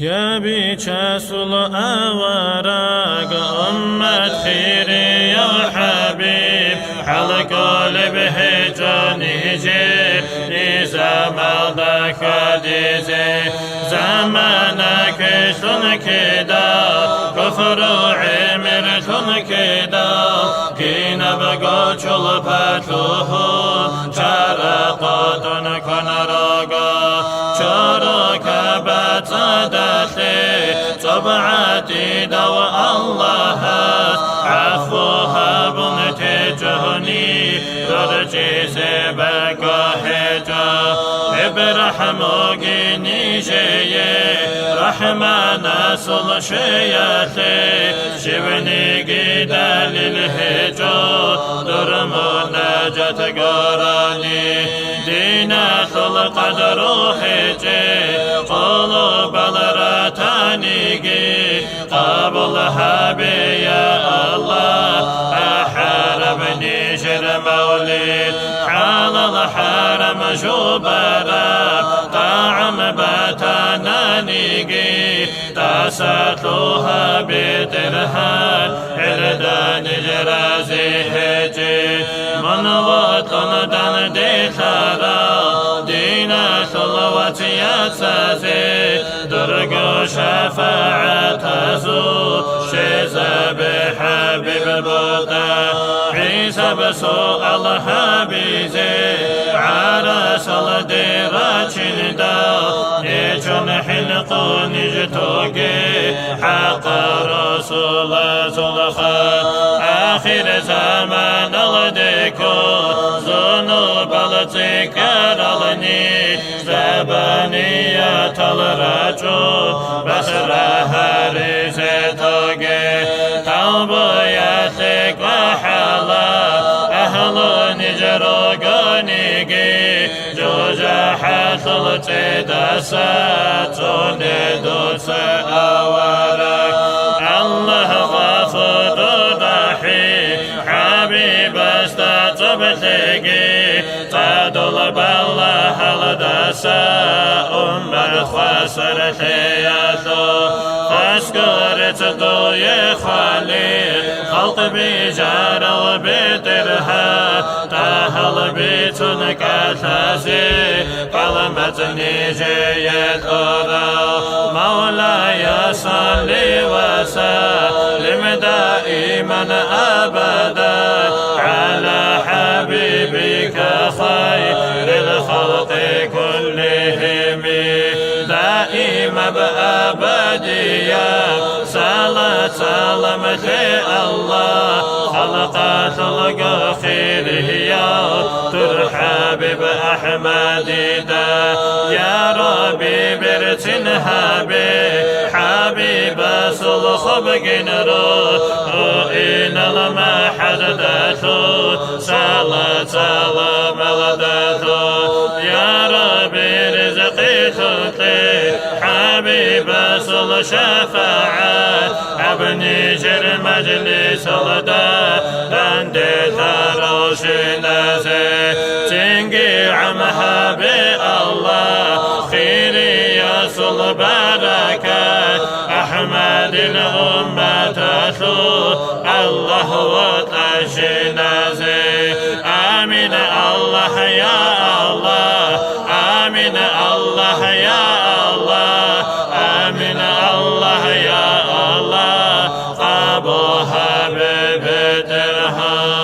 يا بيشاسل أوراق أمة خيري يا حبيب على قلب هجاني جيب نزام ذاك ديزي زمانك شن كدا كفر عمر شن كدا كينا بقى شل باتوه شارقات كن راقا شارك بتصدقي طبعتي دو الله عفوها بنتجهني درجي سبك حجا برحمو جيني جيه رحمن أصل شياتي شبني قيدا للهجو درمو نجات قراني دينا القدر حجي قلوب الرتاني قبل حبي يا الله أحاربني شر مولد على الحرم جبرا طعم باتناني تساتوها بترهان عردان جرازي هجي من وطن دان دي ثرا دينا صلوات يتسازي درق شفاعة زو شيزا بحبيب بوتا عيسى بسوء الحبيزي عرس الديراتشن دا يجن حلقو نجتوكي حق رسول زلخا آخر زمان الديكو ذنوب التكرلني زبانية الرجو بسرها رزتوكي توبيتك وحلا أهل نجروغانيكي جوجا حصل تدسات وندوس أورك الله غفور رحيم حبيب استطبتكي تدل بالله الدسا خسر حياته فاشكرت دوي خليل خلق بجار وبترها تهل بيتن كثاسي قلمتني جيد أورا مولاي صلي وسلم دائما أبدا على حبيبك خير الخلق كلهم دائما بأبدية صلاة سلام الله خلقات الخير يا ترحب بأحمد دا يا ربي برتنها حبيب صلخ بجنرو إن لما حدثو صلاة سلام لدثو يا ربي رزقي تطي حبيب صل شفاعة ابني جر مجلس لدى بندي تروش نازي تنقي عمها بالله خيري يصل بركات أحمد الأمة تثو الله وطش نازي آمين الله يا الله آمين الله يا الله آمين الله يا الله أبو حبيب ترها